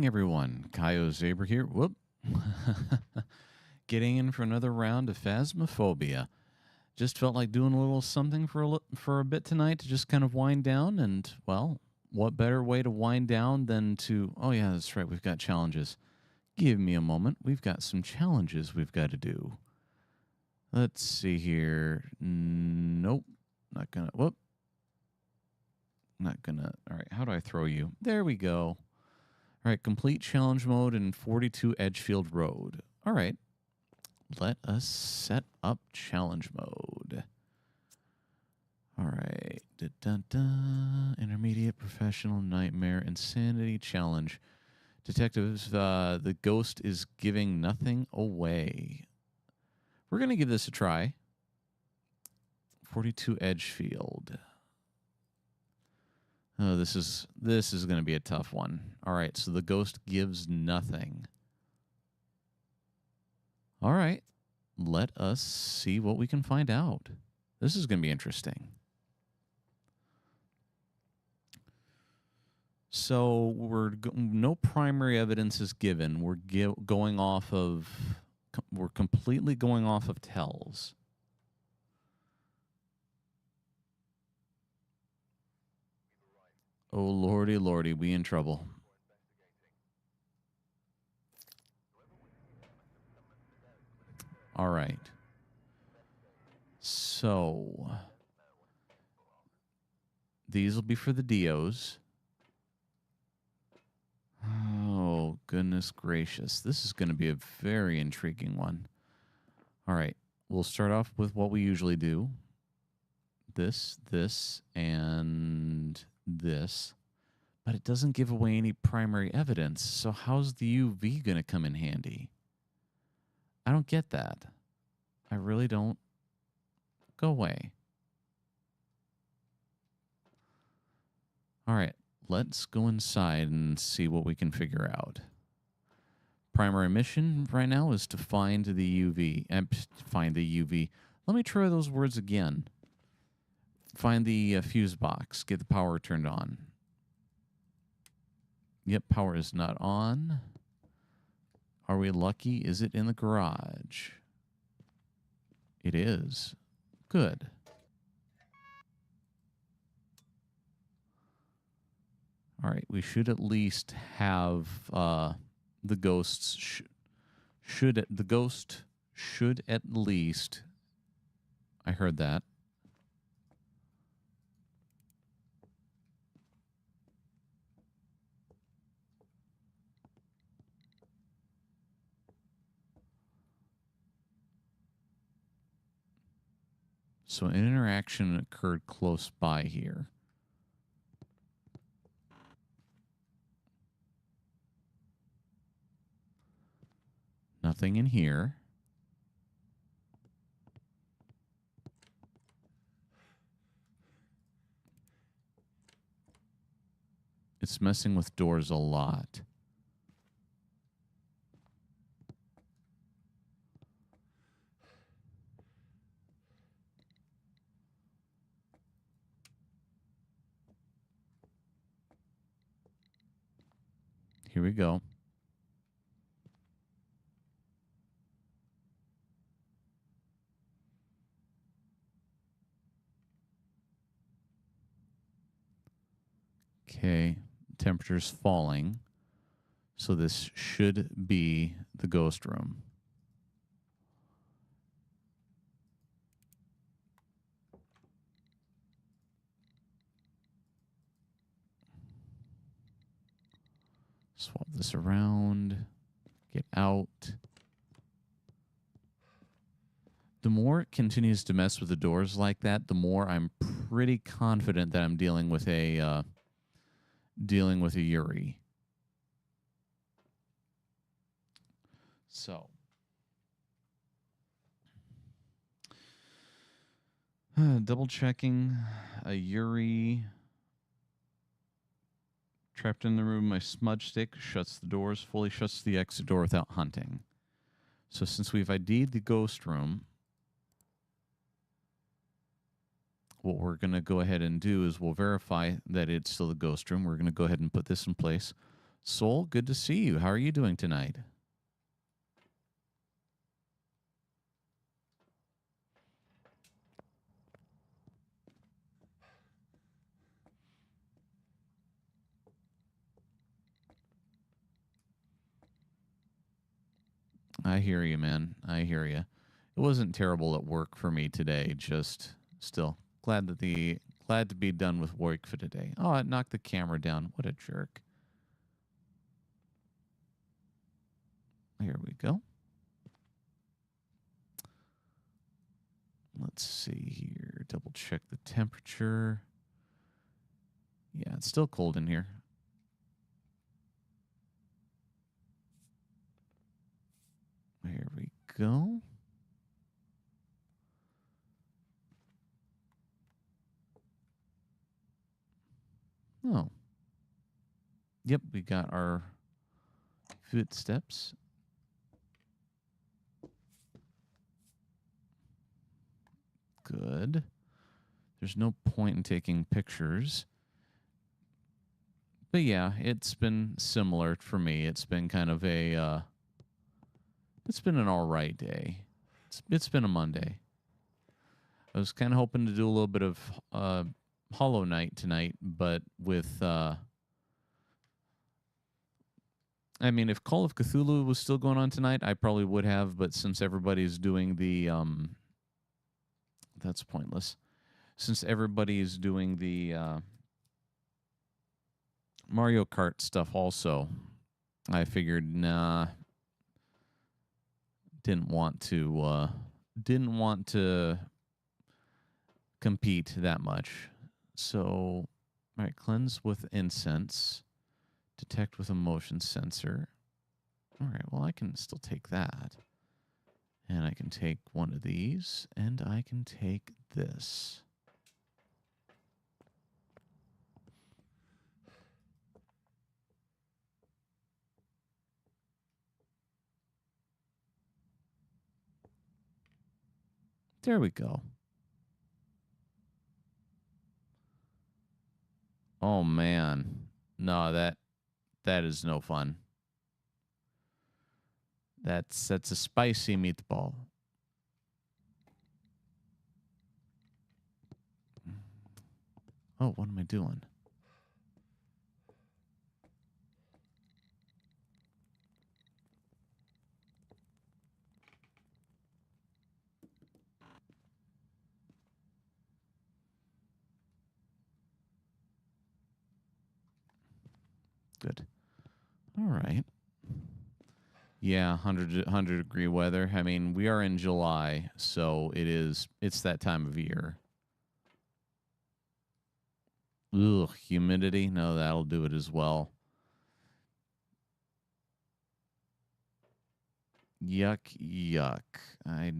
morning, everyone. Kaio Zaber here. Whoop. Getting in for another round of Phasmophobia. Just felt like doing a little something for a bit tonight to just kind of wind down. And, well, what better way to wind down than to... Oh, yeah, that's right. We've got challenges. Give me a moment. We've got some challenges we've got to do. Let's see here. Nope. Not gonna... Whoop. Not gonna... All right, how do I throw you? There we go. All right, complete challenge mode in 42 Edgefield Road. All right, let us set up challenge mode. All right, intermediate, professional, nightmare, insanity challenge. Detectives, the ghost is giving nothing away. We're going to give this a try. 42 Edgefield. Oh, this is going to be a tough one. All right, so the ghost gives nothing. All right, let us see what we can find out. This is going to be interesting. So no primary evidence is given. We're completely going off of tells. Oh, lordy, lordy, we in trouble. All right. So these will be for the DOs. Oh, goodness gracious. This is going to be a very intriguing one. All right. We'll start off with what we usually do. This, and this. But it doesn't give away any primary evidence. So how's the UV going to come in handy? I don't get that. I really don't. Go away. All right, let's go inside and see what we can figure out. Primary mission right now is to find the UV. Find the UV. Let me try those words again. Find the fuse box. Get the power turned on. Yep, power is not on. Are we lucky? Is it in the garage? It is. Good. All right, we should at least have the ghosts. The ghost should at least. I heard that. So an interaction occurred close by here. Nothing in here. It's messing with doors a lot. Here we go. Okay, temperature's falling. So this should be the ghost room. Swap this around. Get out. The more it continues to mess with the doors like that, the more I'm pretty confident that I'm dealing with a Yuri. So, double checking a Yuri. Trapped in the room, my smudge stick shuts the doors, fully shuts the exit door without hunting. So since we've ID'd the ghost room, what we're going to go ahead and do is we'll verify that it's still the ghost room. We're going to go ahead and put this in place. Soul, good to see you. How are you doing tonight? I hear you, man. I hear you. It wasn't terrible at work for me today. Just still glad to be done with work for today. Oh, it knocked the camera down. What a jerk. Here we go. Let's see here. Double check the temperature. Yeah, it's still cold in here. Here we go. Oh. Yep, we got our footsteps. Good. There's no point in taking pictures. But yeah, it's been similar for me. It's been kind of a it's been an all right day. It's been a Monday. I was kind of hoping to do a little bit of Hollow Knight tonight, but with I mean, if Call of Cthulhu was still going on tonight, I probably would have, but since everybody's doing the that's pointless. Since everybody's doing the Mario Kart stuff also, I figured didn't want to compete that much. So, all right, cleanse with incense, detect with a motion sensor. All right, well, I can still take that. And I can take one of these, and I can take this. There we go. Oh man. No, that is no fun. That's a spicy meatball. Oh, what am I doing? Good. All right. Yeah, 100 degree weather. I mean, we are in July, so it's that time of year. Ugh, humidity. No, that'll do it as well. Yuck, yuck. I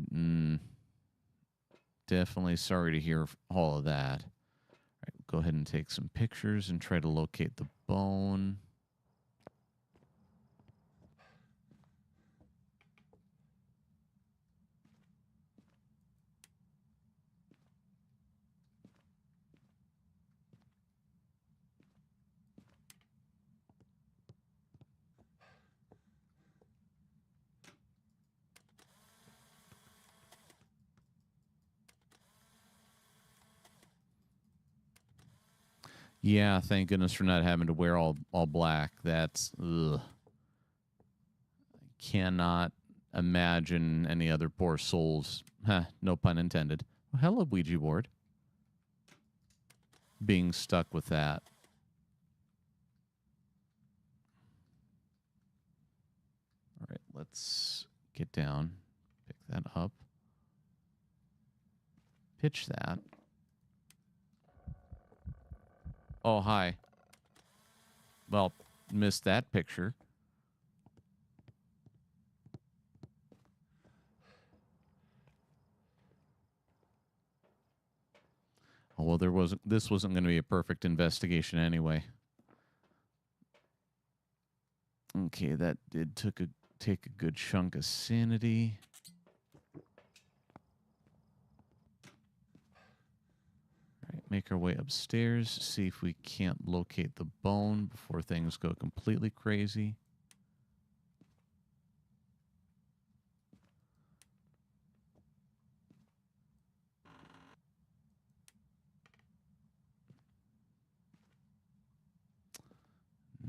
definitely sorry to hear all of that. All right, go ahead and take some pictures and try to locate the bone. Yeah, thank goodness for not having to wear all black. That's ugh. I cannot imagine any other poor souls. Huh, no pun intended. Oh, hello, Ouija board. Being stuck with that. All right, let's get down, pick that up, pitch that. Oh, hi. Well, missed that picture. Oh, well, this wasn't going to be a perfect investigation anyway. Okay, that did take a good chunk of sanity. All right, make our way upstairs, see if we can't locate the bone before things go completely crazy.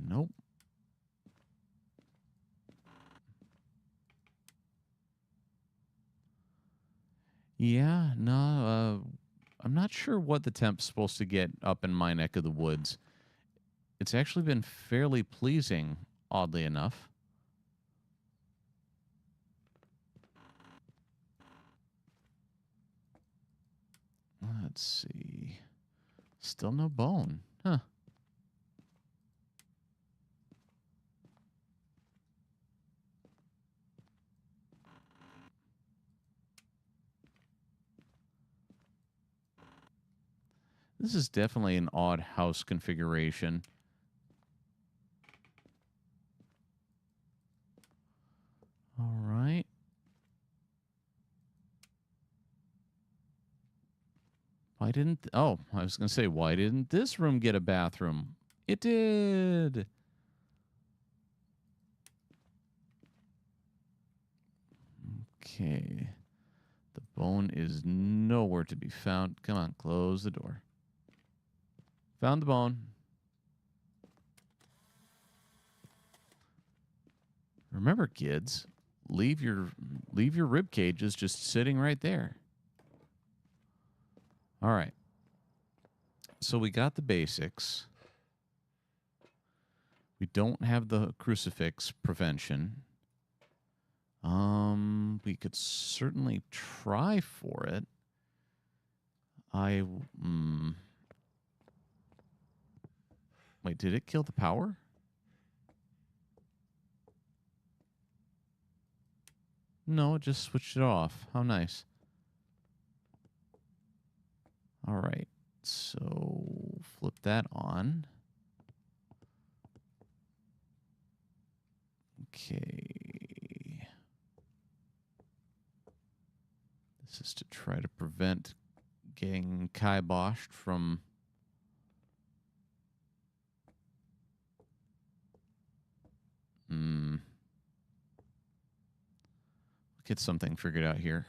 Nope. Yeah, no, I'm not sure what the temp's supposed to get up in my neck of the woods. It's actually been fairly pleasing, oddly enough. Let's see. Still no bone. Huh. This is definitely an odd house configuration. All right. Why didn't... Oh, I was going to say, why didn't this room get a bathroom? It did. Okay. The bone is nowhere to be found. Come on, close the door. Found the bone. Remember, kids, leave your rib cages just sitting right there. All right. So we got the basics. We don't have the crucifix prevention. We could certainly try for it. Wait, did it kill the power? No, it just switched it off. How nice. All right. So flip that on. Okay. This is to try to prevent getting kiboshed from... Get something figured out here.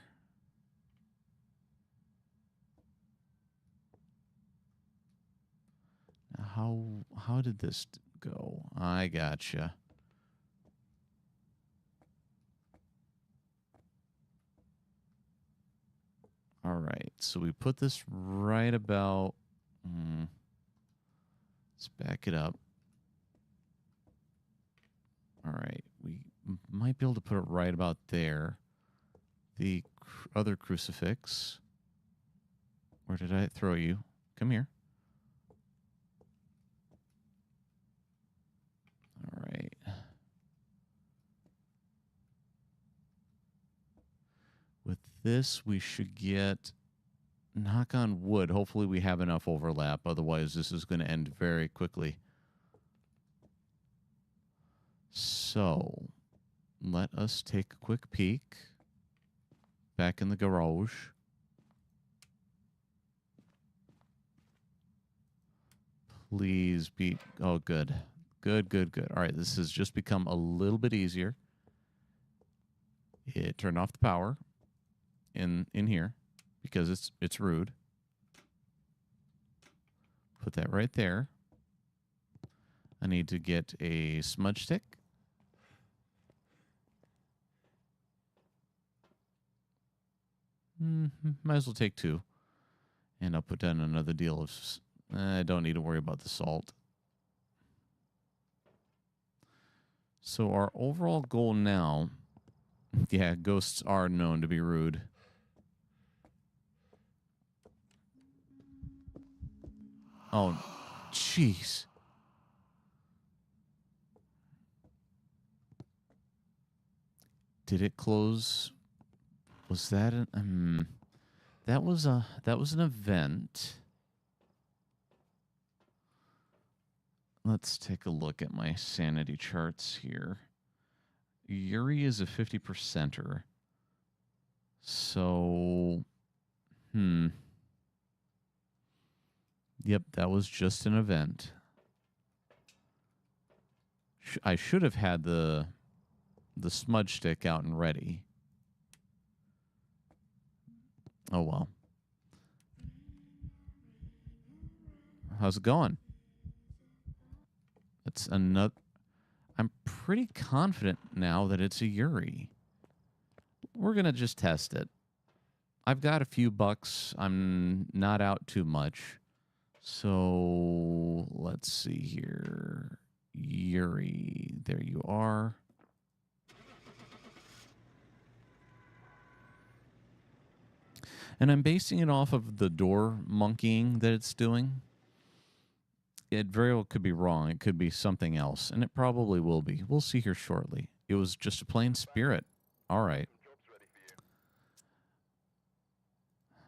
How did this go? I gotcha. All right, so we put this right about... let's back it up. All right, we might be able to put it right about there. The other crucifix. Where did I throw you? Come here. All right. With this, we should get... Knock on wood. Hopefully we have enough overlap. Otherwise, this is going to end very quickly. So, let us take a quick peek. Back in the garage. Please be... Oh, good. Good, good, good. All right, this has just become a little bit easier. It turned off the power in here because it's rude. Put that right there. I need to get a smudge stick. Might as well take 2. And I'll put down another deal of... I don't need to worry about the salt. So our overall goal now... Yeah, ghosts are known to be rude. Oh, jeez. Did it close? Was that an... that was an event. Let's take a look at my sanity charts here. Yuri is a 50%er. So, Yep, that was just an event. I should have had the smudge stick out and ready. Oh well. How's it going? It's another. I'm pretty confident now that it's a Yuri. We're gonna just test it. I've got a few bucks. I'm not out too much. So let's see here. Yuri, there you are. And I'm basing it off of the door monkeying that it's doing. It very well could be wrong. It could be something else, and it probably will be. We'll see here shortly. It was just a plain spirit. All right.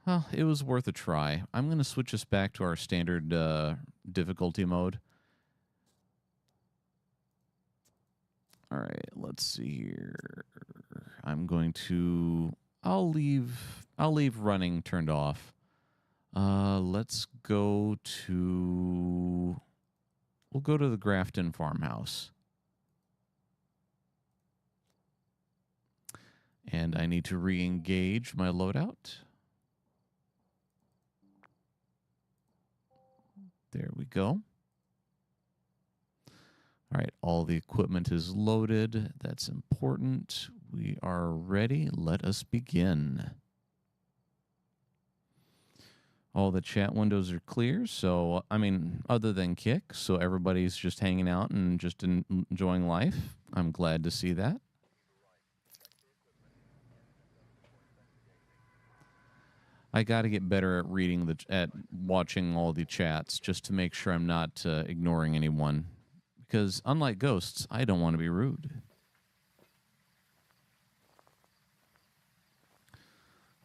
Well, it was worth a try. I'm going to switch us back to our standard difficulty mode. All right, let's see here. I'll leave running turned off. Let's go to we'll go to the Grafton farmhouse. And I need to re-engage my loadout. There we go. All right, all the equipment is loaded. That's important. We are ready. Let us begin. All the chat windows are clear. So, I mean, other than Kick, so everybody's just hanging out and just enjoying life. I'm glad to see that. I got to get better at reading at watching all the chats just to make sure I'm not ignoring anyone. Because unlike ghosts, I don't want to be rude.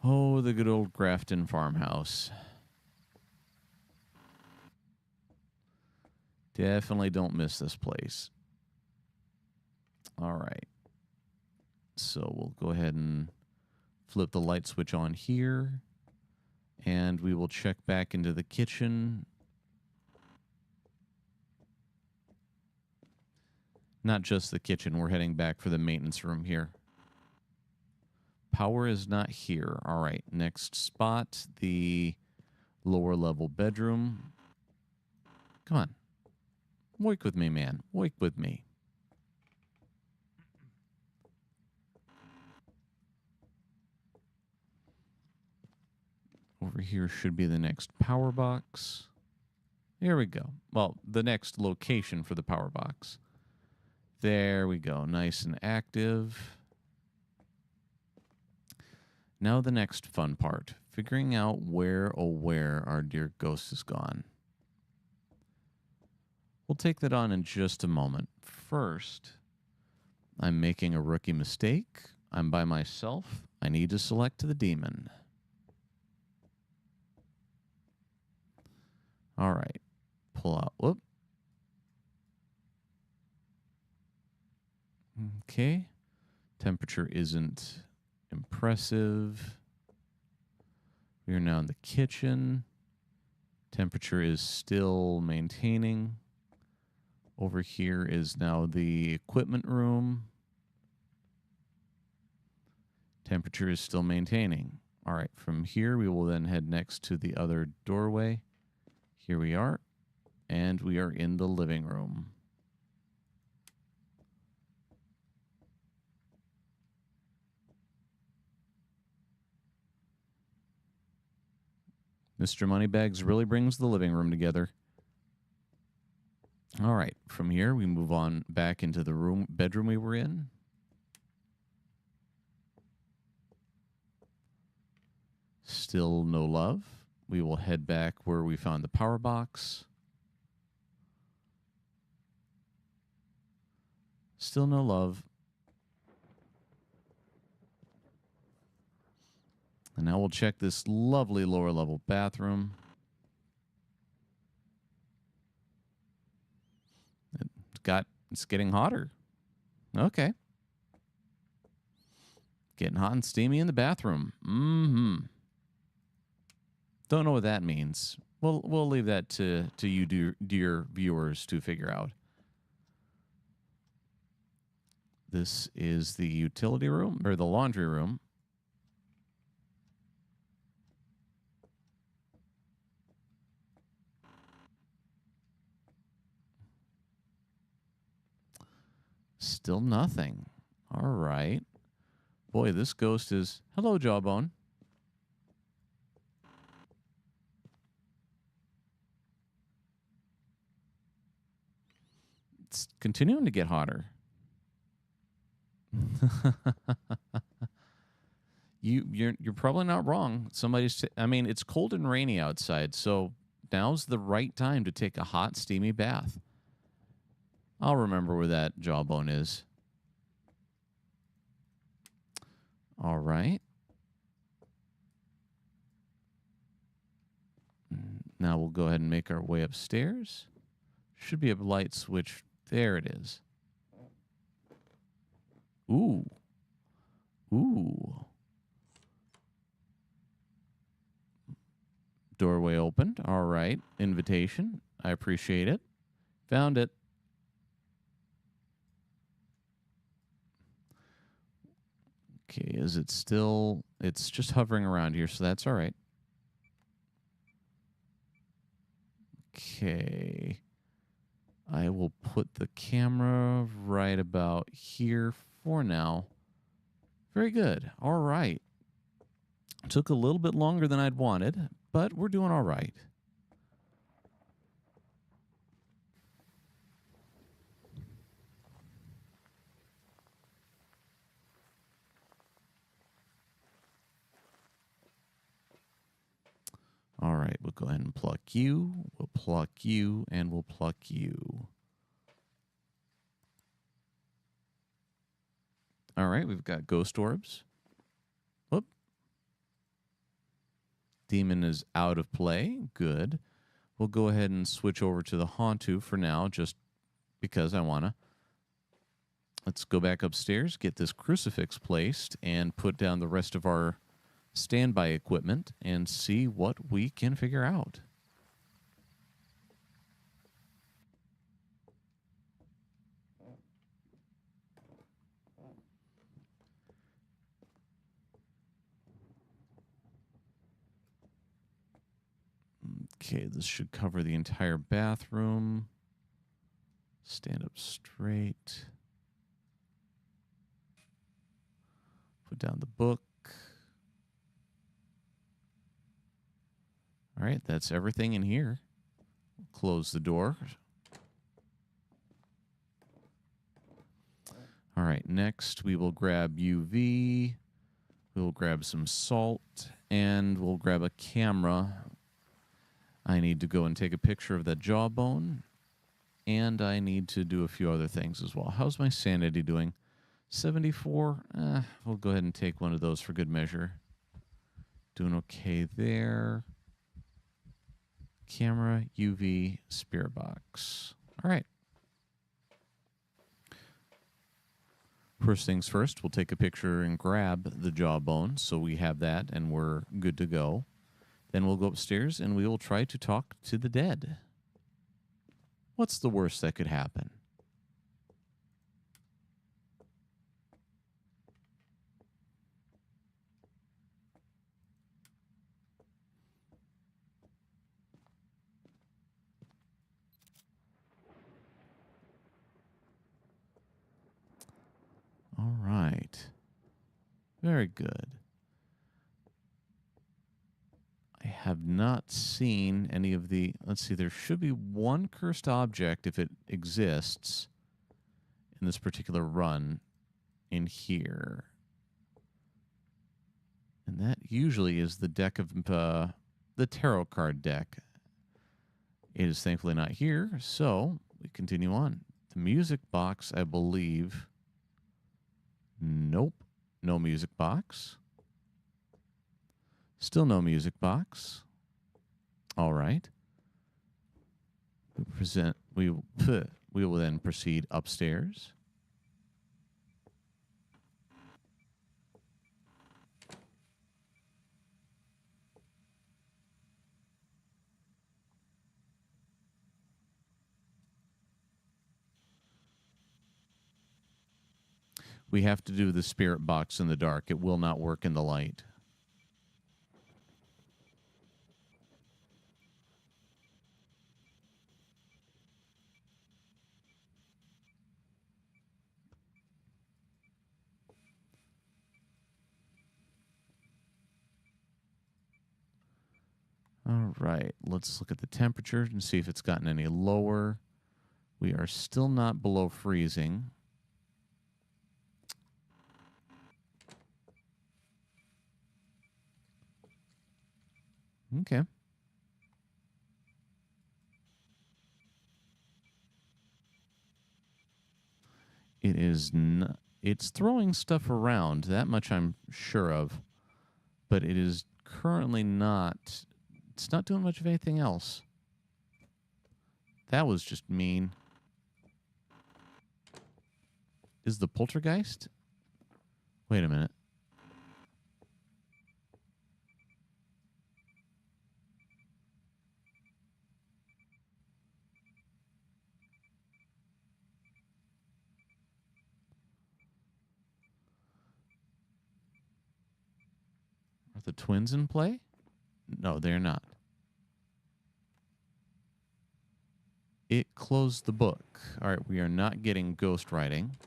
Oh, the good old Grafton farmhouse. Definitely don't miss this place. All right. So we'll go ahead and flip the light switch on here. And we will check back into the kitchen. Not just the kitchen. We're heading back for the maintenance room here. Power is not here. All right. Next spot, the lower level bedroom. Come on. Work with me, man. Work with me. Over here should be the next power box. Here we go. Well, the next location for the power box. There we go. Nice and active. Now the next fun part. Figuring out where, oh where, our dear ghost is gone. We'll take that on in just a moment. First, I'm making a rookie mistake. I'm by myself. I need to select the demon. All right. Pull out. Whoop. Okay. Temperature isn't impressive. We are now in the kitchen. Temperature is still maintaining. Over here is now the equipment room. Temperature is still maintaining. All right, from here we will then head next to the other doorway. Here we are, and we are in the living room. Mr. Moneybags really brings the living room together. All right, from here we move on back into the bedroom we were in. Still no love. We will head back where we found the power box. Still no love. And now we'll check this lovely lower level bathroom. It's getting hotter. Okay. Getting hot and steamy in the bathroom. Mm-hmm. Don't know what that means. We'll leave that to you, dear viewers, to figure out. This is the utility room, or the laundry room. Still nothing. All right. Boy, this ghost is... Hello, Jawbone. It's continuing to get hotter. You're probably not wrong. I mean, it's cold and rainy outside, so now's the right time to take a hot, steamy bath. I'll remember where that Jawbone is. All right. Now we'll go ahead and make our way upstairs. Should be a light switch. There it is. Ooh. Ooh. Doorway opened. All right. Invitation. I appreciate it. Found it. Okay, is it still... It's just hovering around here, so that's all right. Okay. I will put the camera right about here for now. Very good. All right. Took a little bit longer than I'd wanted, but we're doing all right. All right, we'll go ahead and pluck you, we'll pluck you, and we'll pluck you. All right, we've got ghost orbs. Whoop. Demon is out of play. Good. We'll go ahead and switch over to the Hauntu for now, just because I want to. Let's go back upstairs, get this crucifix placed, and put down the rest of our standby equipment and see what we can figure out. Okay, this should cover the entire bathroom. Stand up straight. Put down the book. All right, that's everything in here. Close the door. All right, next we will grab UV. We'll grab some salt, and we'll grab a camera. I need to go and take a picture of that Jawbone, and I need to do a few other things as well. How's my sanity doing? 74? We'll go ahead and take one of those for good measure. Doing okay there. Camera, UV, spirit box. All right. First things first, we'll take a picture and grab the Jawbone so we have that and we're good to go. Then we'll go upstairs and we will try to talk to the dead. What's the worst that could happen? All right. Very good. I have not seen any of the... Let's see, there should be one cursed object, if it exists, in this particular run in here. And that usually is the deck of... the tarot card deck. It is thankfully not here, so we continue on. The music box, I believe... Nope. No music box. Still no music box. All right. We will then proceed upstairs. We have to do the spirit box in the dark. It will not work in the light. All right, let's look at the temperature and see if it's gotten any lower. We are still not below freezing. Okay. It is it's throwing stuff around, that much I'm sure of, but it is currently not. It's not doing much of anything else. That was just mean. Is the poltergeist? Wait a minute. Are the twins in play? No, they're not. It closed the book. All right, we are not getting ghost writing.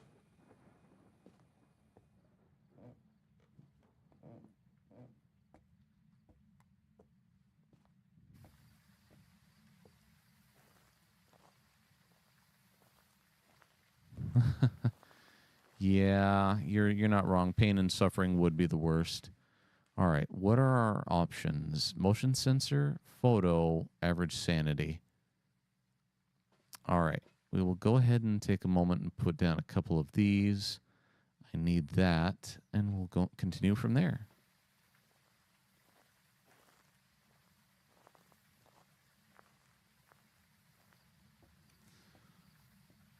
Yeah, you're not wrong. Pain and suffering would be the worst. All right, what are our options? Motion sensor, photo, average sanity. All right, we will go ahead and take a moment and put down a couple of these. I need that, and we'll go continue from there.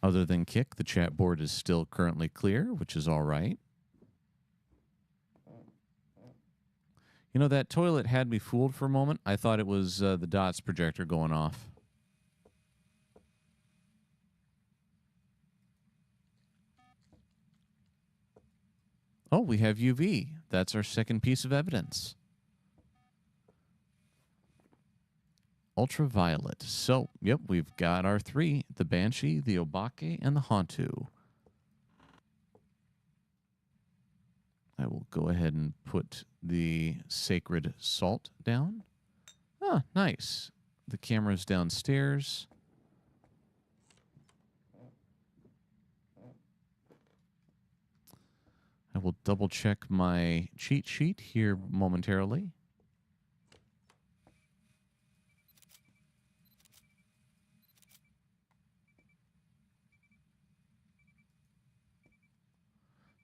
Other than Kick, the chat board is still currently clear, which is all right. You know, that toilet had me fooled for a moment. I thought it was the DOTS projector going off. Oh, we have UV. That's our second piece of evidence. Ultraviolet. So, yep, we've got our three. The Banshee, the Obake, and the Hantu. I will go ahead and put the sacred salt down. Ah, nice. The camera's downstairs. I will double check my cheat sheet here momentarily.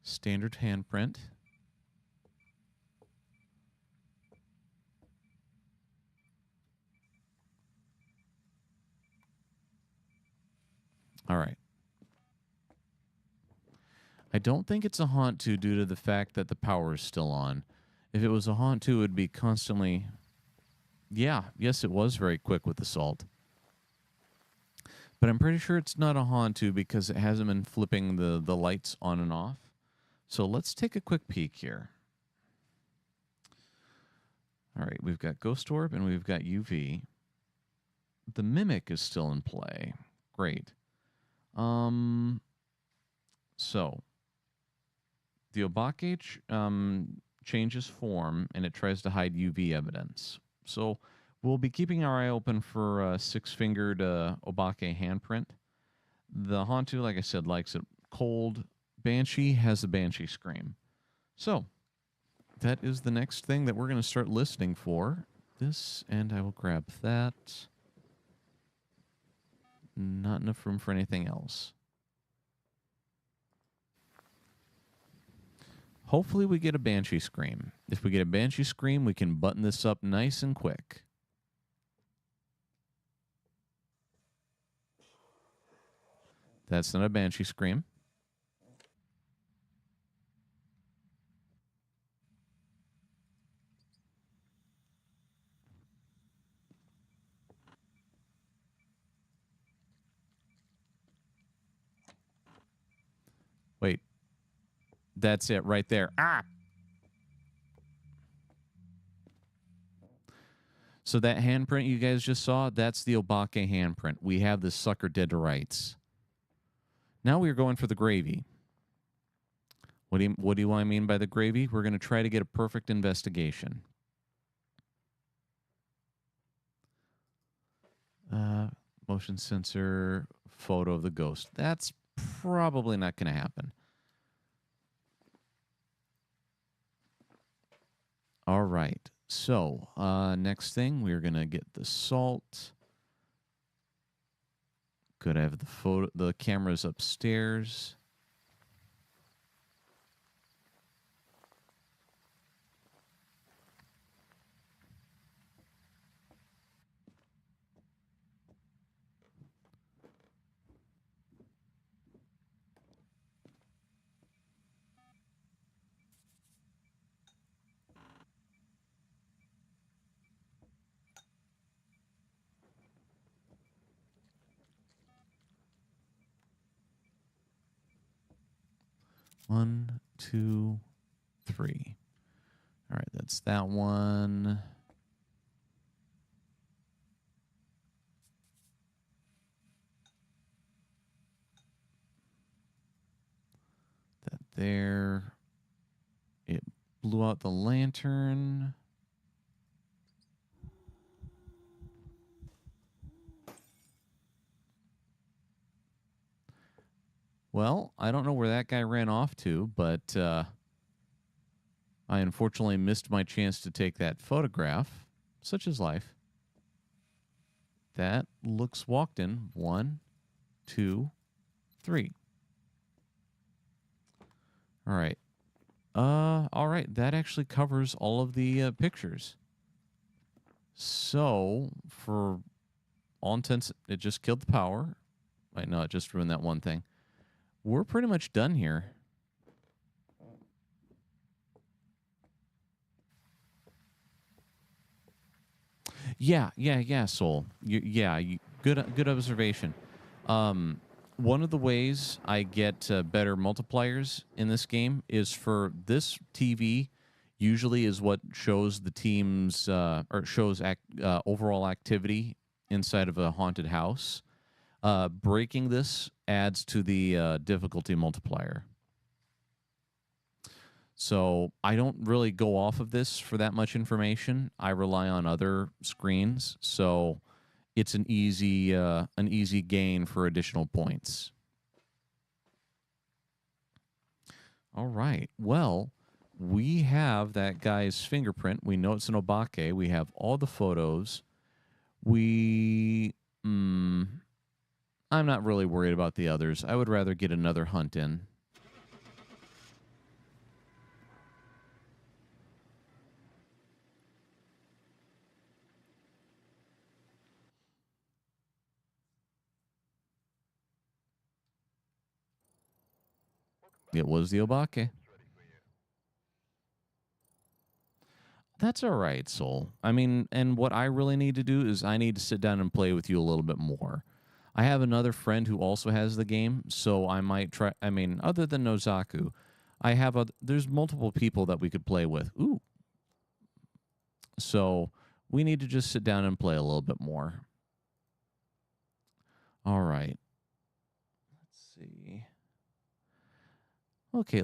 Standard handprint. All right. I don't think it's a Hantu due to the fact that the power is still on. If it was a Hantu, it would be constantly... Yeah, yes, it was very quick with the salt. But I'm pretty sure it's not a Hantu because it hasn't been flipping the lights on and off. So let's take a quick peek here. All right, we've got Ghost Orb and we've got UV. The Mimic is still in play. Great. So the Obake changes form and it tries to hide UV evidence. So we'll be keeping our eye open for a six-fingered Obake handprint. The Hantu, like I said, likes it cold. Banshee has a Banshee scream. So that is the next thing that we're going to start listening for. This, and I will grab that. Not enough room for anything else. Hopefully we get a Banshee scream. If we get a Banshee scream, we can button this up nice and quick. That's not a Banshee scream. Wait. That's it right there. Ah! So that handprint you guys just saw, that's the Obake handprint. We have this sucker dead to rights. Now we're going for the gravy. What do I mean by the gravy? We're going to try to get a perfect investigation. Motion sensor photo of the ghost. That's probably not going to happen. All right. So next thing, we're going to get the salt. Could have the cameras upstairs. One, two, three. All right, that's that one. That there. It blew out the lantern. Well, I don't know where that guy ran off to, but I unfortunately missed my chance to take that photograph. Such is life. That looks walked in. 1, 2, 3. All right. All right. That actually covers all of the pictures. So, for all intents, it just killed the power. Wait, no, it just ruined that one thing. We're pretty much done here. Yeah, Soul. Good observation. One of the ways I get better multipliers in this game is for this TV. Usually, is what shows the team's or shows overall activity inside of a haunted house. Breaking this adds to the difficulty multiplier. So I don't really go off of this for that much information. I rely on other screens, so it's an easy gain for additional points. All right. Well, we have that guy's fingerprint. We know it's an Obake. We have all the photos. I'm not really worried about the others. I would rather get another hunt in. It was the Obake. That's all right, Soul. I mean, and what I really need to do is I need to sit down and play with you a little bit more. I have another friend who also has the game, so I might try. I mean, other than Nozaku, there's multiple people that we could play with. Ooh. So we need to just sit down and play a little bit more. All right. Let's see. Okay,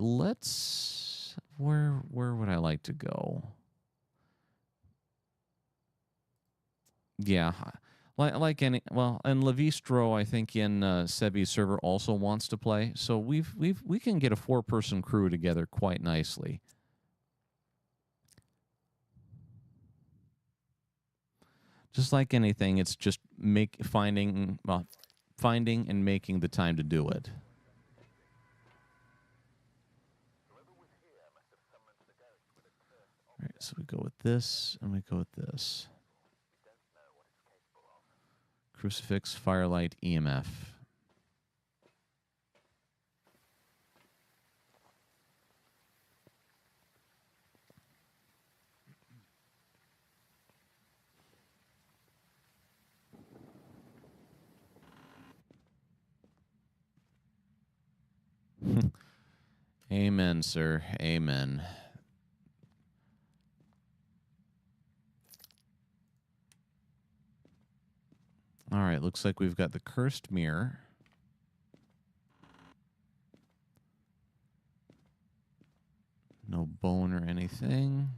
where would I like to go? Yeah. Like any and Levistro, I think in Sebi's server also wants to play. So we can get a 4-person crew together quite nicely. Just like anything, it's just finding and making the time to do it. All right, so we go with this and we go with this. Crucifix, firelight, EMF. Amen, sir. Amen. All right, looks like we've got the cursed mirror. No bone or anything.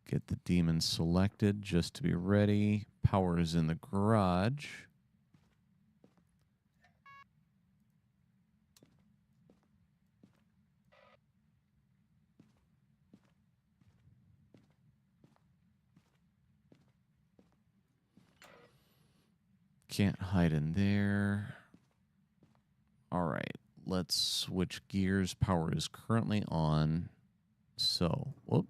Get the demon selected just to be ready. Power is in the garage. Can't hide in there. All right, let's switch gears. Power is currently on. So, whoop.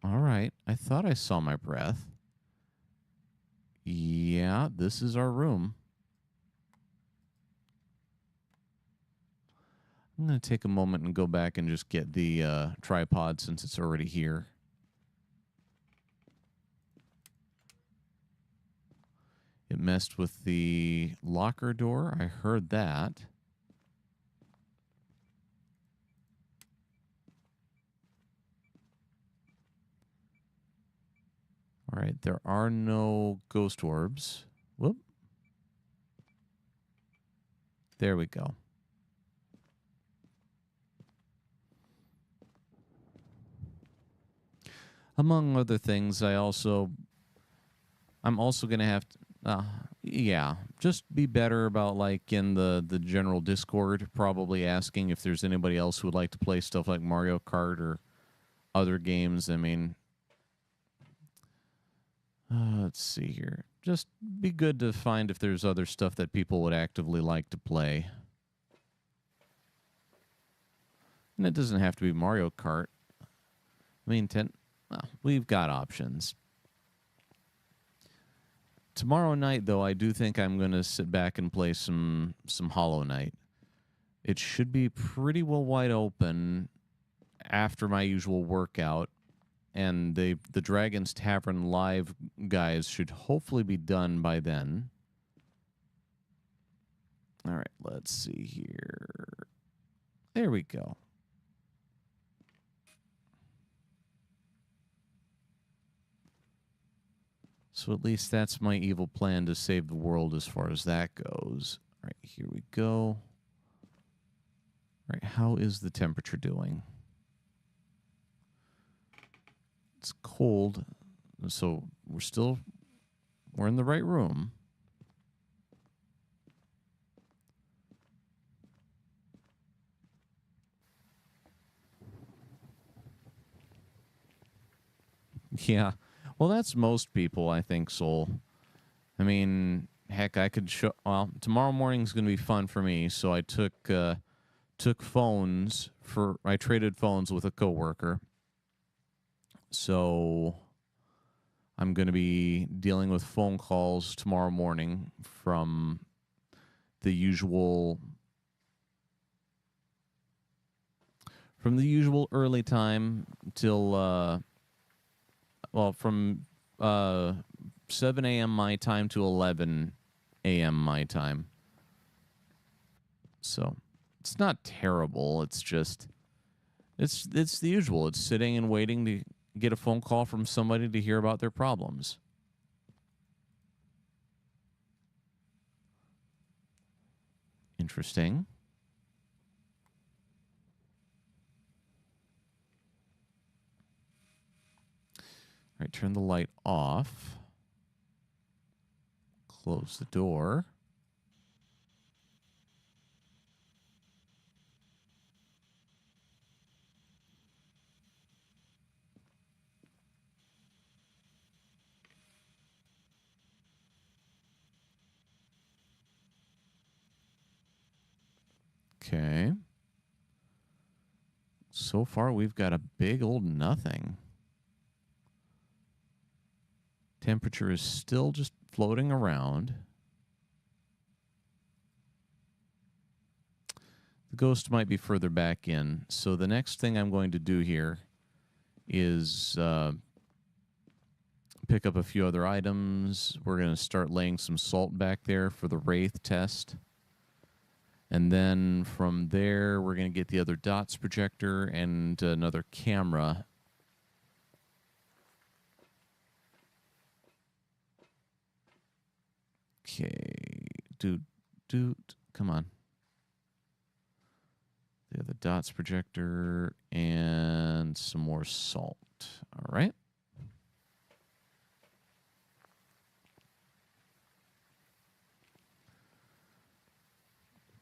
All right, I thought I saw my breath. Yeah, this is our room. I'm going to take a moment and go back and just get the tripod since it's already here. It messed with the locker door. I heard that. All right, there are no ghost orbs. Whoop. There we go. Among other things, I'm also going to have to, yeah, just be better about, like, in the general Discord, probably asking if there's anybody else who would like to play stuff like Mario Kart or other games. I mean, let's see here. Just be good to find if there's other stuff that people would actively like to play. And it doesn't have to be Mario Kart. I mean, we've got options. Tomorrow night, though, I do think I'm going to sit back and play some Hollow Knight. It should be pretty well wide open after my usual workout, and the Dragon's Tavern live guys should hopefully be done by then. All right, let's see here. There we go. So at least that's my evil plan to save the world as far as that goes. All right, here we go. All right, how is the temperature doing? It's cold, so we're in the right room. Yeah. Well, that's most people, I think, Soul. I mean, heck, I could show. Well, tomorrow morning's going to be fun for me, so I took phones for. I traded phones with a coworker. So I'm going to be dealing with phone calls tomorrow morning from the usual early time till from 7 a.m. my time to 11 a.m. my time. So it's not terrible. It's just it's the usual. It's sitting and waiting to get a phone call from somebody to hear about their problems. Interesting. All right, turn the light off. Close the door. Okay. So far, we've got a big old nothing. Temperature is still just floating around. The ghost might be further back in. So the next thing I'm going to do here is pick up a few other items. We're going to start laying some salt back there for the Wraith test. And then from there, we're going to get the other dots projector and another camera. Okay. Dude, come on. The other dots projector and some more salt. All right.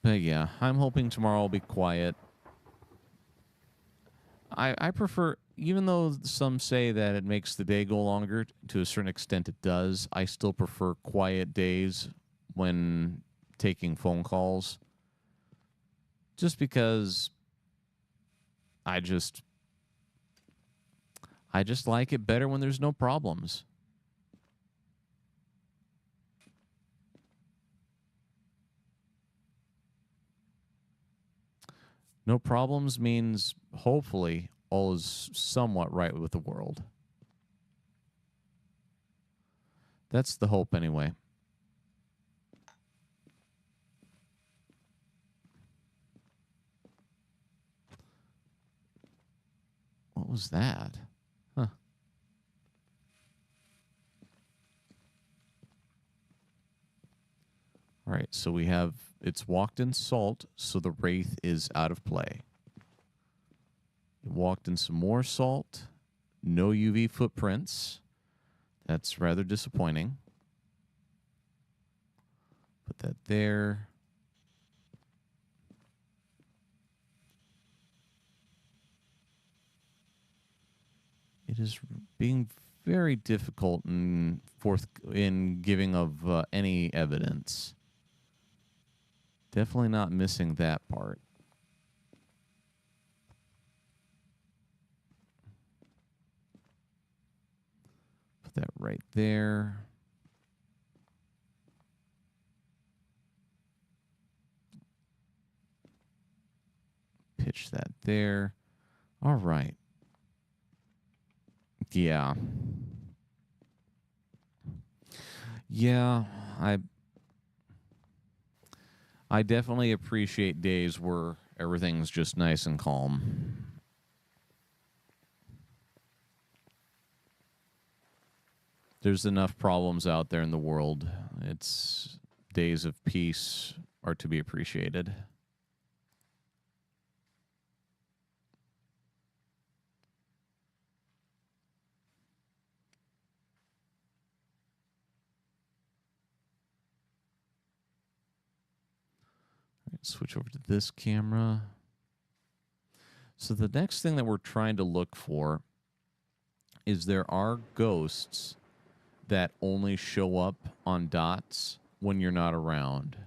But yeah, I'm hoping tomorrow will be quiet. I prefer, even though some say that it makes the day go longer, to a certain extent it does, I still prefer quiet days when taking phone calls. Just because I just like it better when there's no problems. No problems means hopefully all is somewhat right with the world. That's the hope anyway. What was that? Huh. All right, so we have, it's walked in salt, so the Wraith is out of play. It walked in some more salt, no UV footprints. That's rather disappointing. Put that there. It is being very difficult in giving of any evidence. Definitely not missing that part. Put that right there. Pitch that there. All right. Yeah. Yeah, I definitely appreciate days where everything's just nice and calm. There's enough problems out there in the world. It's days of peace are to be appreciated. Switch over to this camera. So the next thing that we're trying to look for is there are ghosts that only show up on dots when you're not around.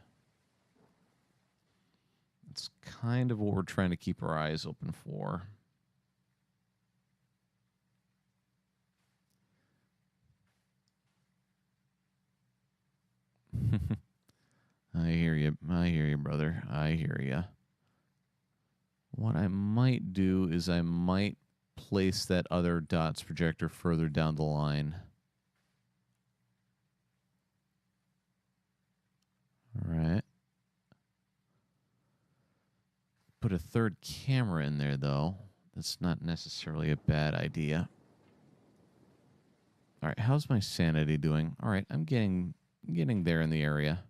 It's kind of what we're trying to keep our eyes open for. I hear you. I hear you, brother. I hear you. What I might do is I might place that other dots projector further down the line. All right. Put a third camera in there, though. That's not necessarily a bad idea. All right. How's my sanity doing? All right. I'm getting there in the area.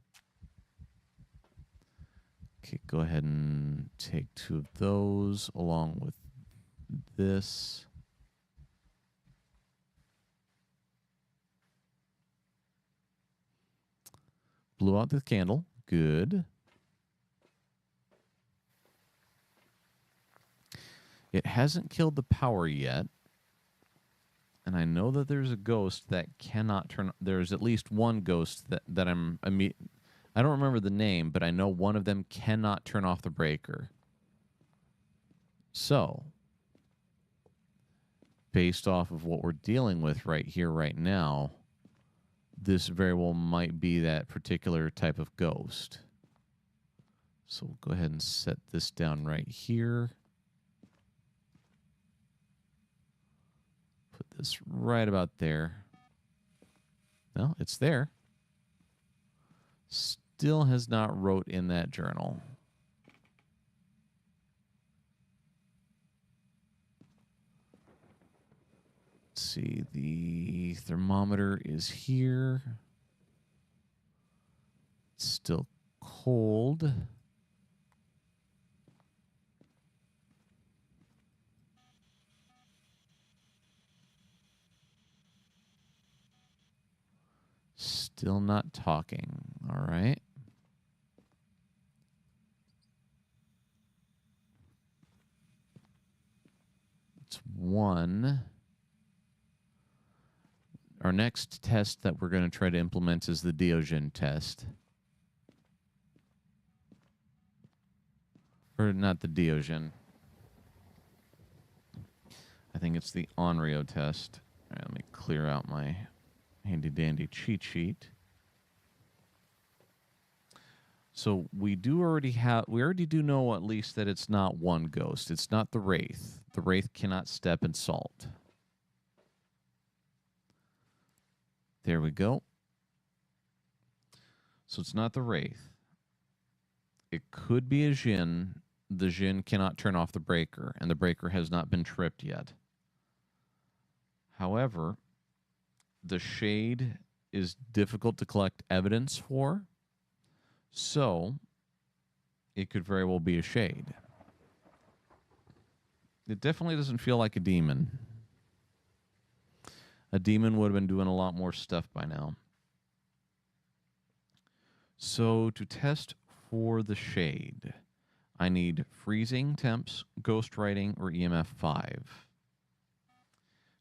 Okay, go ahead and take 2 of those along with this. Blew out the candle. Good. It hasn't killed the power yet. And I know that there's a ghost that cannot turn. There's at least one ghost that I don't remember the name, but I know one of them cannot turn off the breaker. So, based off of what we're dealing with right here, right now, this very well might be that particular type of ghost. So we'll go ahead and set this down right here. Put this right about there. No, it's there. Still has not wrote in that journal. Let's see, the thermometer is here. It's still cold. Still not talking. All right. It's 1. Our next test that we're going to try to implement is the Diogen test. Or not the Diogen. I think it's the Onryo test. All right, let me clear out my handy-dandy cheat sheet. So we already do know at least that it's not one ghost. It's not the Wraith. The Wraith cannot step in salt. There we go. So it's not the Wraith. It could be a Jinn. The Jinn cannot turn off the breaker, and the breaker has not been tripped yet. However, the shade is difficult to collect evidence for, so it could very well be a shade. It definitely doesn't feel like a demon. A demon would have been doing a lot more stuff by now. So to test for the shade, I need freezing temps, ghost writing, or EMF 5.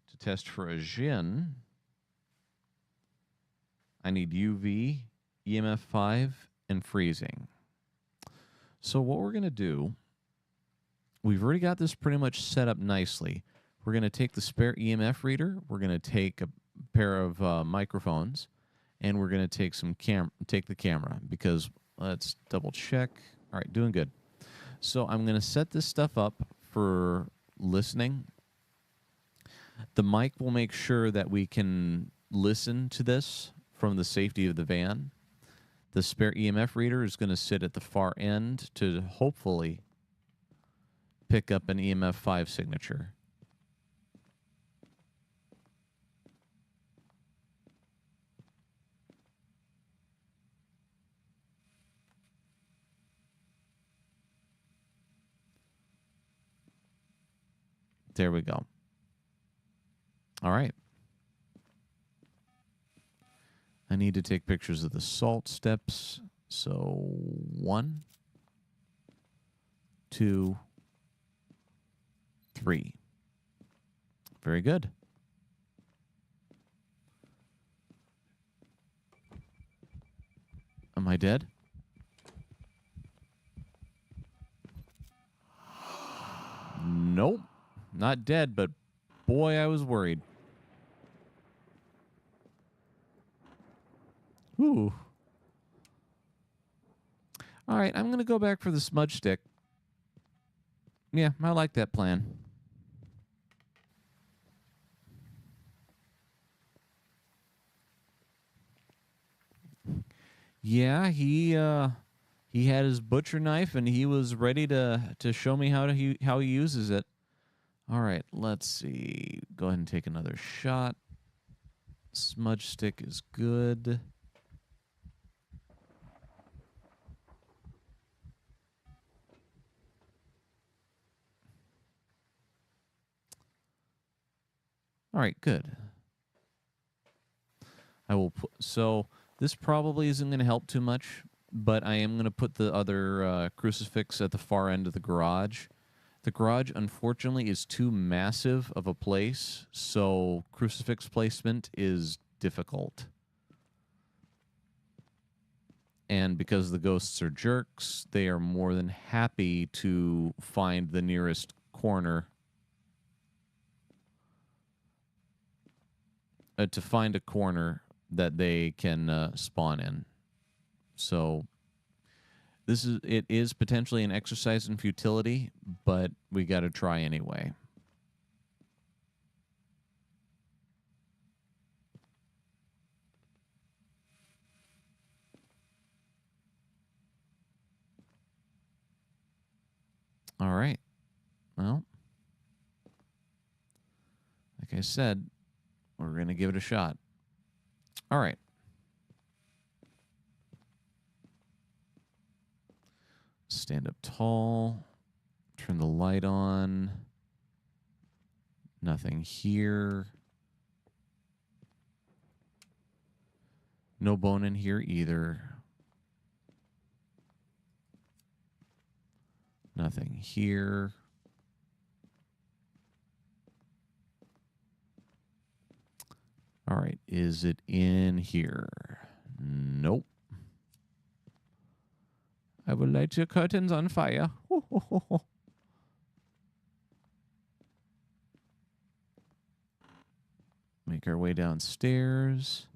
To test for a Jinn, I need UV, EMF 5, and freezing. So what we're going to do, we've already got this pretty much set up nicely. We're going to take the spare EMF reader. We're going to take a pair of microphones, and we're going to take take the camera, because let's double check. All right, doing good. So I'm going to set this stuff up for listening. The mic will make sure that we can listen to this from the safety of the van. The spare EMF reader is going to sit at the far end to hopefully pick up an EMF 5 signature. There we go. All right. I need to take pictures of the salt steps. So 1, 2, 3. Very good. Am I dead? Nope. Not dead, but boy, I was worried. Ooh. All right, I'm going to go back for the smudge stick. Yeah, I like that plan. Yeah, he had his butcher knife and he was ready to show me how he uses it. All right, let's see. Go ahead and take another shot. Smudge stick is good. All right, good. I will put, so this probably isn't going to help too much, but I am going to put the other crucifix at the far end of the garage. The garage, unfortunately, is too massive of a place, so crucifix placement is difficult. And because the ghosts are jerks, they are more than happy to find the nearest corner. To find a corner that they can spawn in. So it is potentially an exercise in futility, but we got to try anyway. All right. Well, like I said, we're going to give it a shot. All right. Stand up tall. Turn the light on. Nothing here. No bone in here either. Nothing here. All right. Is it in here? Nope. I will light your curtains on fire. Make our way downstairs.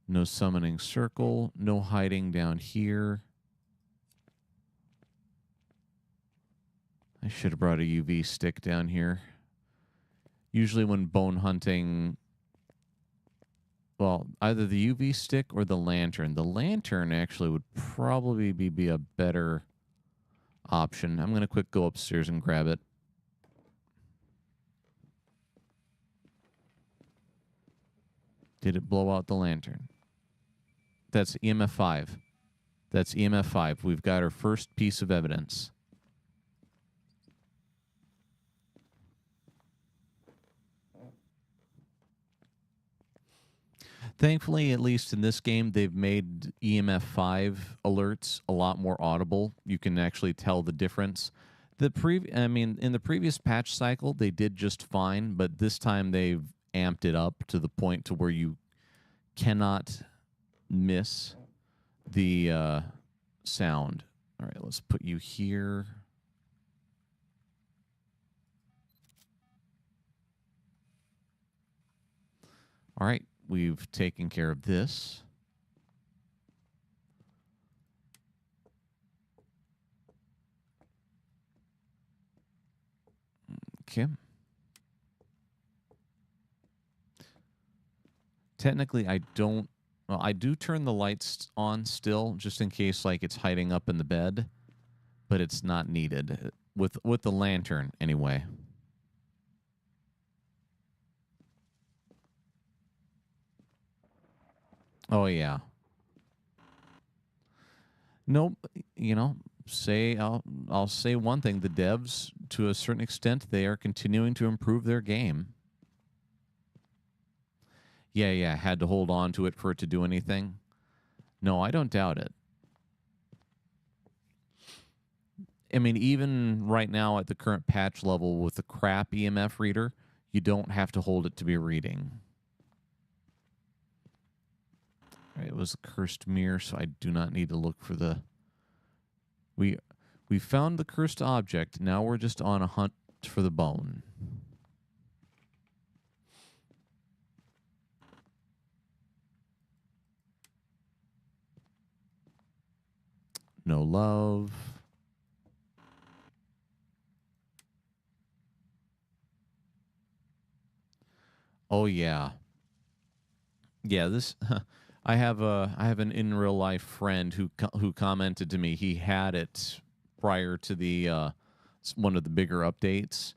No summoning circle. No hiding down here. I should have brought a UV stick down here. Usually when bone hunting, well, either the UV stick or the lantern. The lantern actually would probably be a better option. I'm going to quick go upstairs and grab it. Did it blow out the lantern? That's EMF 5. That's EMF 5. We've got our first piece of evidence. Thankfully, at least in this game, they've made EMF 5 alerts a lot more audible. You can actually tell the difference. In the previous patch cycle, they did just fine, but this time they've amped it up to the point to where you cannot miss the sound. All right, let's put you here. All right, we've taken care of this. Okay. Technically, I don't. Well, I do turn the lights on still, just in case, like, it's hiding up in the bed, but it's not needed with the lantern anyway. Oh yeah. Nope. You know, I'll say one thing: the devs, to a certain extent, they are continuing to improve their game. Yeah. Had to hold on to it for it to do anything. No, I don't doubt it. I mean, even right now at the current patch level with the crap EMF reader, you don't have to hold it to be reading. All right, it was a cursed mirror, so I do not need to look for the... We found the cursed object. Now we're just on a hunt for the bone. No love. Oh yeah. Yeah, this I have an in real life friend who commented to me he had it prior to the one of the bigger updates,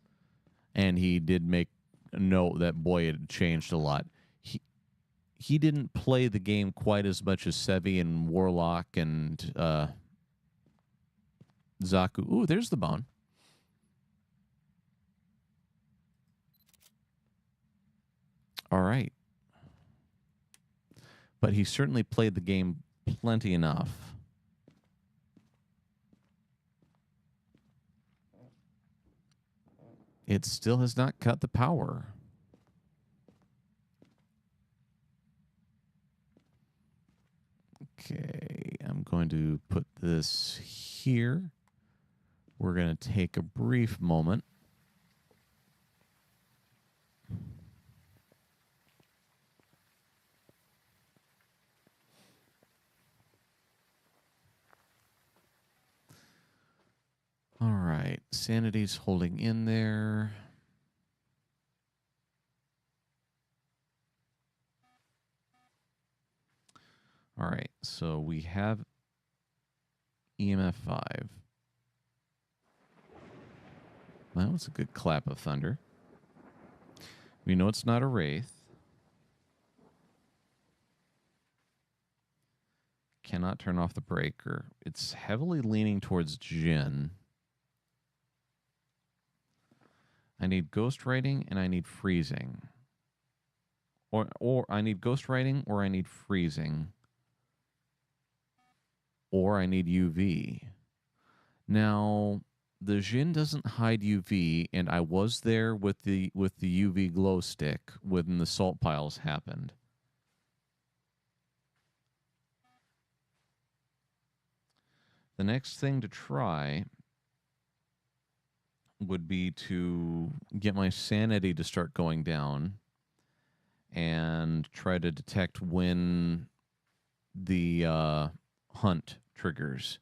and he did make a note that boy it had changed a lot. He didn't play the game quite as much as Sevi and Warlock and Zaku. Ooh, there's the bone. All right. But he certainly played the game plenty enough. It still has not cut the power. Okay, I'm going to put this here. We're going to take a brief moment. All right, sanity's holding in there. All right, so we have EMF 5. Well, it's a good clap of thunder. We know it's not a wraith. Cannot turn off the breaker. It's heavily leaning towards Jinn. I need ghostwriting and I need freezing. Or I need ghostwriting or I need freezing. Or I need UV. Now, the Jinn doesn't hide UV, and I was there with the UV glow stick when the salt piles happened. The next thing to try would be to get my sanity to start going down and try to detect when the hunt triggers.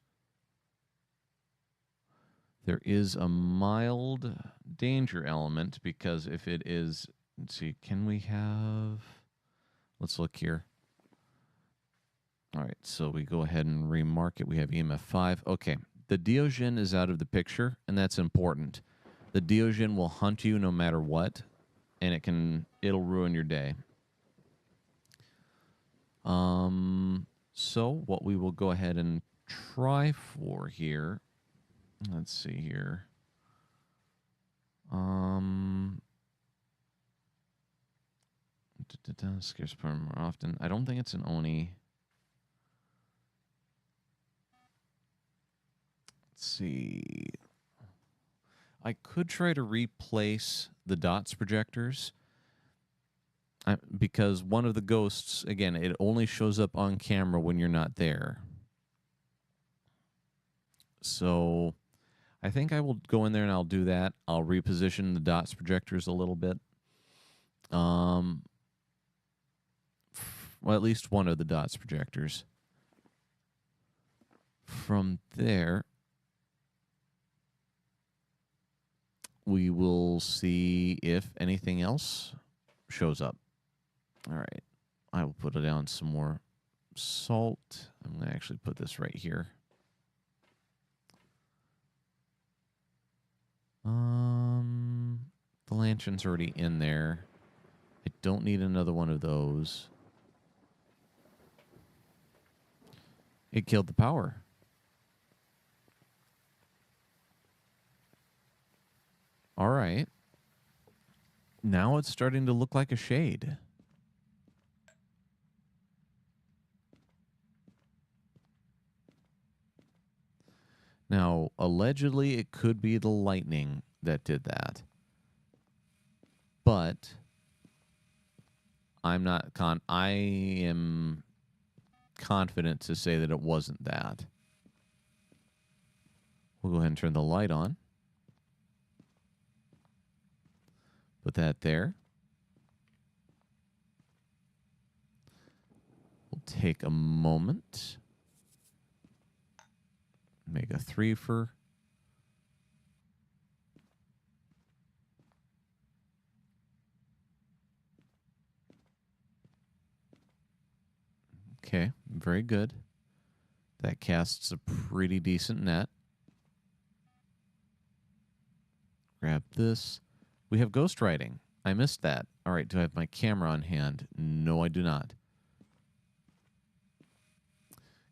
There is a mild danger element because if it is, let's see, can we have, let's look here. All right, so we go ahead and remark it. We have EMF 5. Okay, the Diogen is out of the picture, and that's important. The Diogen will hunt you no matter what, and it'll ruin your day. So what we will go ahead and try for here, let's see here. Scares more often. I don't think it's an Oni. Let's see. I could try to replace the dots projectors because one of the ghosts, again, it only shows up on camera when you're not there. So I think I will go in there and I'll do that. I'll reposition the dots projectors a little bit. Well, at least one of the dots projectors. From there, we will see if anything else shows up. All right. I will put it down some more salt. I'm going to actually put this right here. The lantern's already in there. I don't need another one of those. It killed the power. All right. Now it's starting to look like a shade. Now, allegedly, it could be the lightning that did that. But I am confident to say that it wasn't that. We'll go ahead and turn the light on. Put that there. We'll take a moment. Make a 3-fer. Okay, very good. That casts a pretty decent net. Grab this. We have ghostwriting. I missed that. All right, do I have my camera on hand? No, I do not.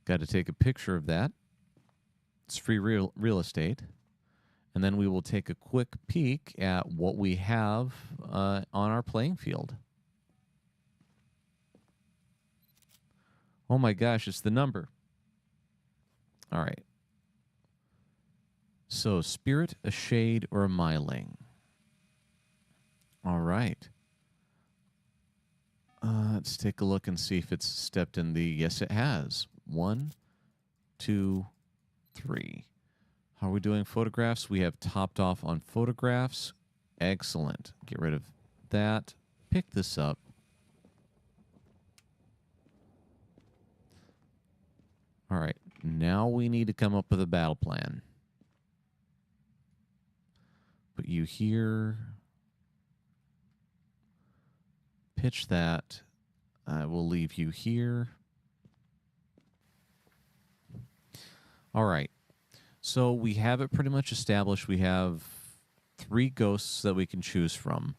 Got to take a picture of that. It's free real estate. And then we will take a quick peek at what we have on our playing field. Oh my gosh, it's the number. All right. So, spirit, a shade, or a myling. All right. Let's take a look and see if it's stepped in the... Yes, it has. 1, 2, 3. How are we doing photographs? We have topped off on photographs. Excellent. Get rid of that. Pick this up. All right. Now we need to come up with a battle plan. Put you here. Pitch that. I will leave you here. All right. So we have it pretty much established. We have 3 ghosts that we can choose from.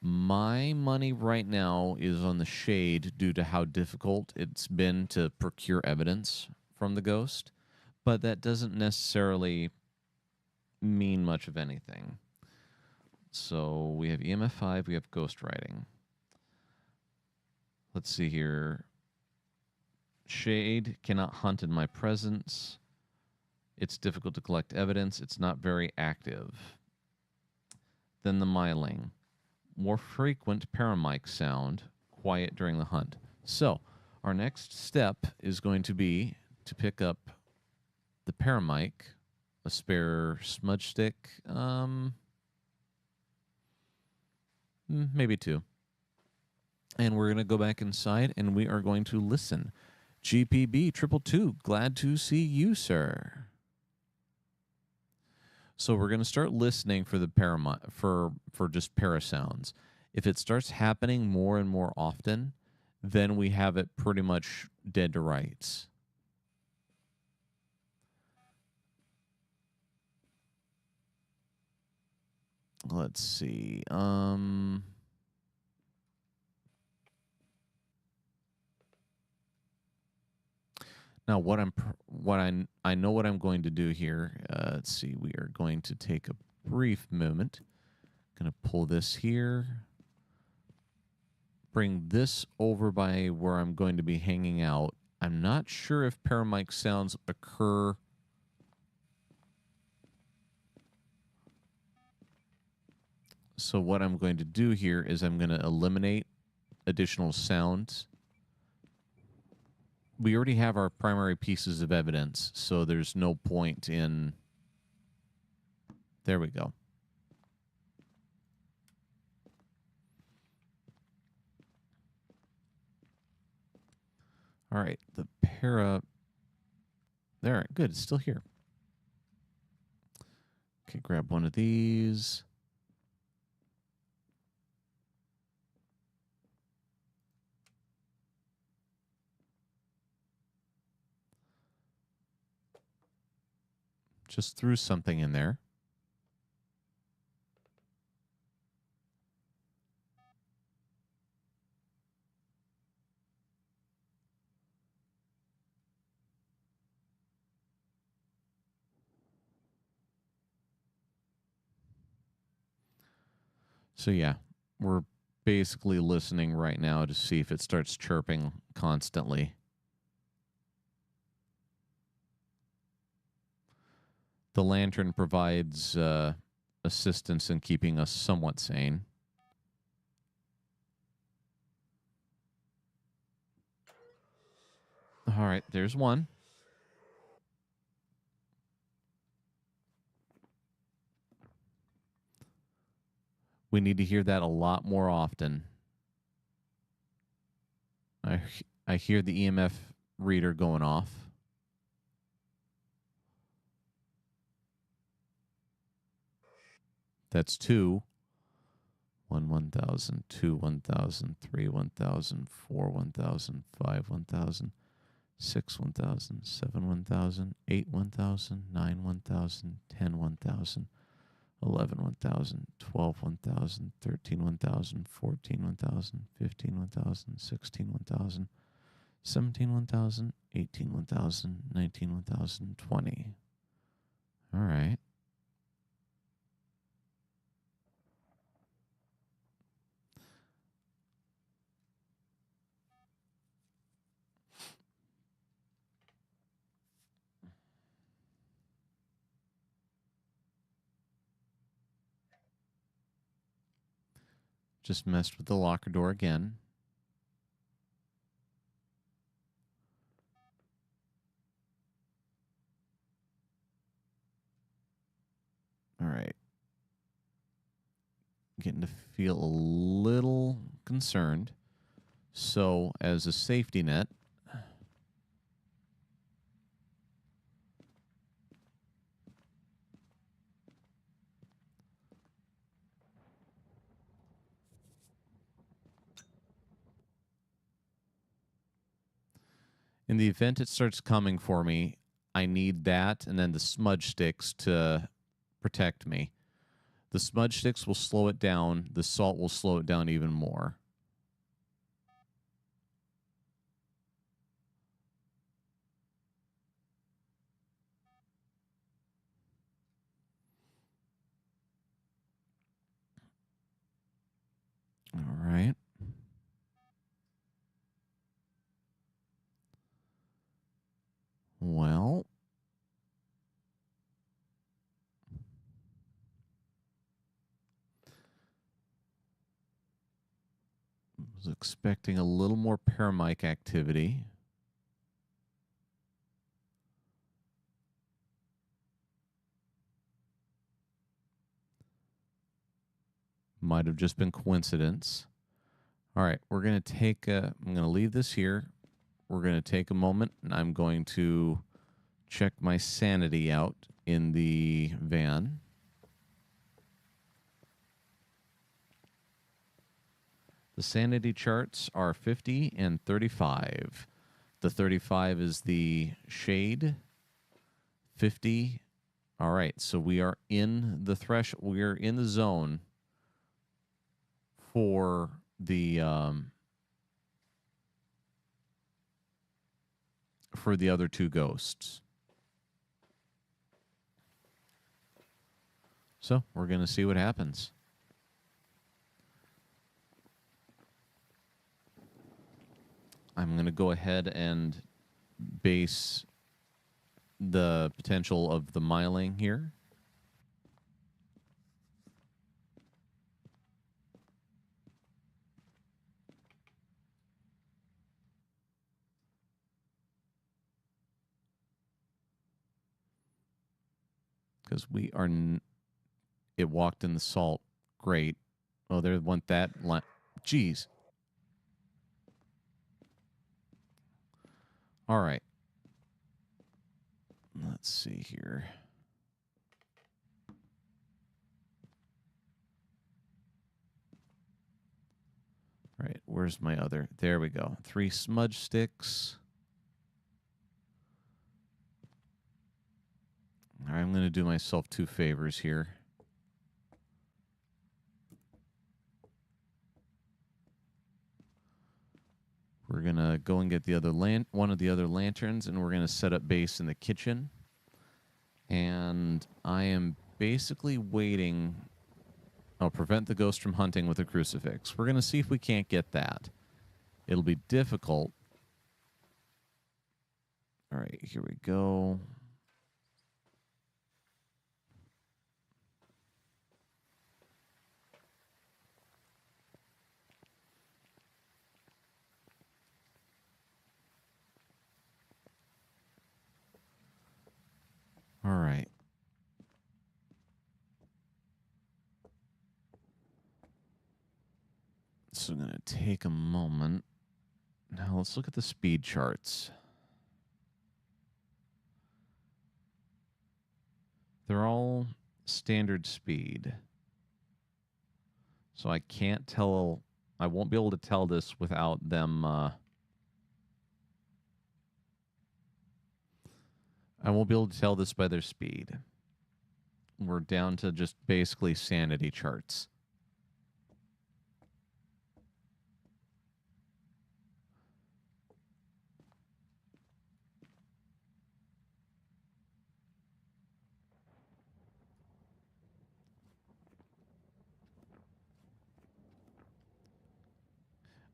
My money right now is on the shade due to how difficult it's been to procure evidence from the ghost, but that doesn't necessarily mean much of anything. So we have EMF 5, we have ghost writing. Let's see here. Shade cannot hunt in my presence. It's difficult to collect evidence. It's not very active. Then the myling. More frequent paramic sound, quiet during the hunt. So our next step is going to be to pick up the paramic, a spare smudge stick, maybe 2. And we're going to go back inside and we are going to listen. GPB 222, glad to see you, sir. So we're going to start listening for the for just parasounds. If it starts happening more and more often, then we have it pretty much dead to rights. Let's see. Now, I know what I'm going to do here. Let's see. We are going to take a brief moment. Going to pull this here. Bring this over by where I'm going to be hanging out. I'm not sure if paramic sounds occur. So what I'm going to do here is I'm going to eliminate additional sounds. We already have our primary pieces of evidence, so there's no point in... There we go. All right, the para... There, good, it's still here. Okay, grab one of these. Just threw something in there. So yeah, we're basically listening right now to see if it starts chirping constantly. The lantern provides assistance in keeping us somewhat sane. All right, there's one. We need to hear that a lot more often. I hear the EMF reader going off. That's 2. 1, 1,000, 2, 1,000, 3, 1,000, 4, 1,000, 5, 1,000, 6, 1,000, 7, 1,000, 8, 1,000, 9, 1,000, 10, 1,000, 11, 1,000, 12, 1,000, 13, 1,000, 14, 1,000, 15, 1,000, 16, 1,000, 17, 1,000, 18, 1,000, 19, 1,000, 20. All right. Just messed with the locker door again. All right. Getting to feel a little concerned. So, as a safety net, in the event it starts coming for me, I need that and then the smudge sticks to protect me. The smudge sticks will slow it down. The salt will slow it down even more. All right. Well, was expecting a little more paramic activity. Might have just been coincidence. All right, we're going to take a, I'm going to leave this here. We're going to take a moment and I'm going to check my sanity out in the van. The sanity charts are 50 and 35. The 35 is the shade. 50. All right, so we are in the we are in the zone for the other two ghosts. So we're going to see what happens. I'm going to go ahead and base the potential of the miling here. Because we are, it walked in the salt. Great. Oh, there want that line. Jeez. All right. Let's see here. All right, where's my other? There we go. 3 smudge sticks. All right, I'm going to do myself 2 favors here. We're going to go and get the other one of the other lanterns, and we're going to set up base in the kitchen. And I am basically waiting. I'll prevent the ghost from hunting with a crucifix. We're going to see if we can't get that. It'll be difficult. All right, here we go. All right. So I'm going to take a moment. Now let's look at the speed charts. They're all standard speed. So I can't tell, I won't be able to tell this without them, I won't be able to tell this by their speed. We're down to just basically sanity charts.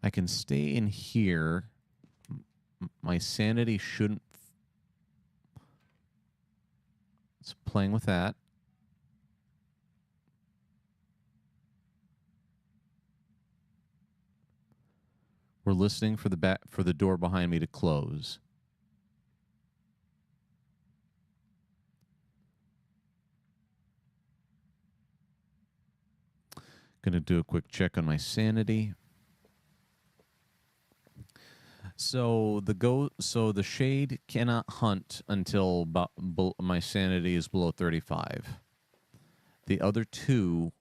I can stay in here. My sanity shouldn't. It's playing with that. We're listening for the door behind me to close. Gonna do a quick check on my sanity. So the shade cannot hunt until my sanity is below 35. The other 2.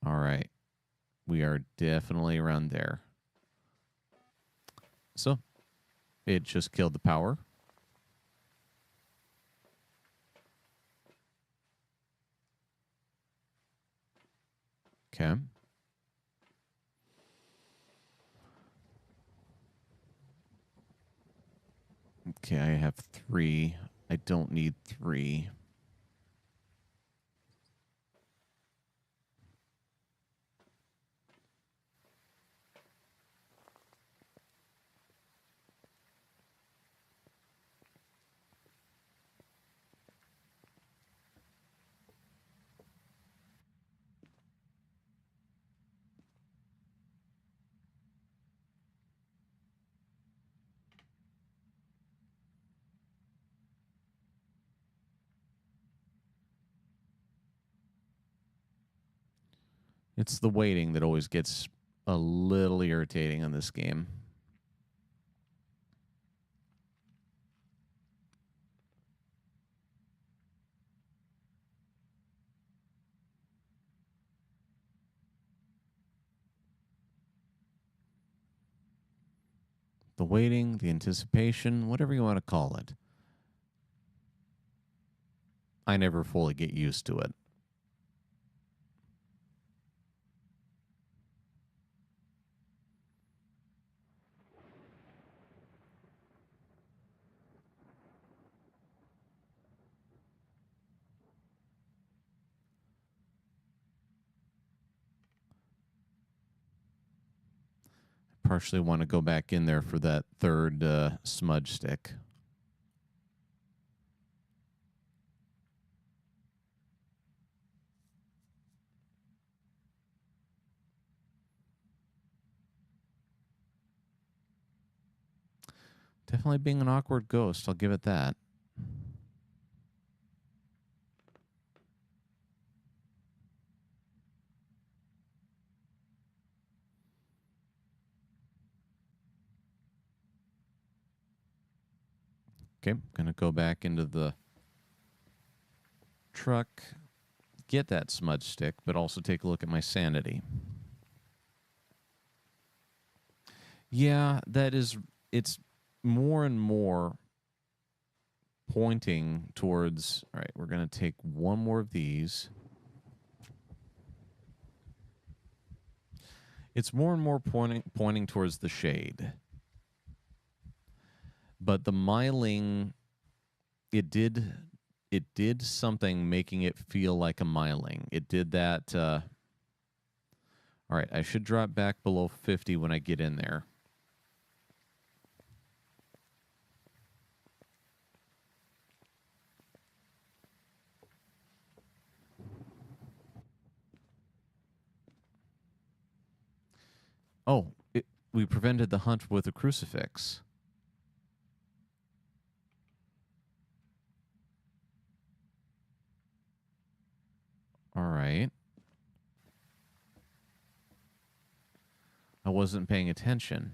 All right. We are definitely around there. So, it just killed the power. Okay. Okay, I have 3. I don't need 3. It's the waiting that always gets a little irritating in this game. The waiting, the anticipation, whatever you want to call it. I never fully get used to it. Partially want to go back in there for that third smudge stick. Definitely being an awkward ghost, I'll give it that. Okay, gonna go back into the truck, get that smudge stick, but also take a look at my sanity. Yeah, it's more and more pointing towards, all right, we're going to take one more of these. It's more and more pointing towards the shade. But the miling, it did something making it feel like a miling. It did that. All right, I should drop back below 50 when I get in there. Oh, we prevented the hunt with a crucifix. All right. I wasn't paying attention.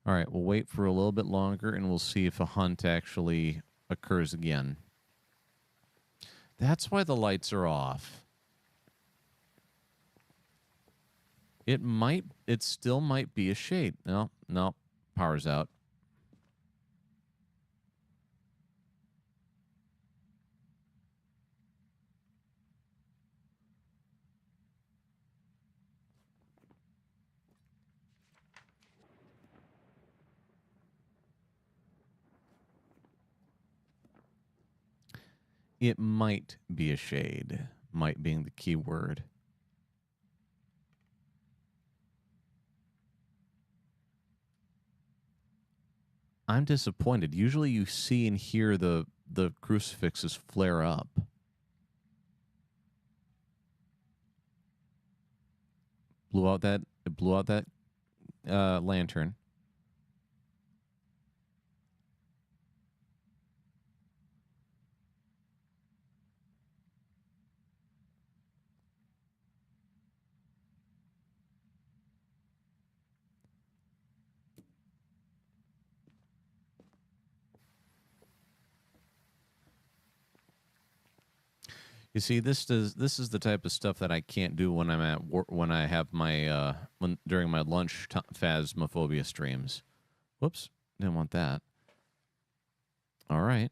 All right, we'll wait for a little bit longer and we'll see if a hunt actually occurs again. That's why the lights are off. It still might be a shade. No, power's out. It might be a shade. Might being the key word. I'm disappointed. Usually you see and hear the crucifixes flare up. It blew out that lantern. You see, this is the type of stuff that I can't do when I'm at work, when I have my when during my lunch phasmophobia streams. Whoops, didn't want that. All right.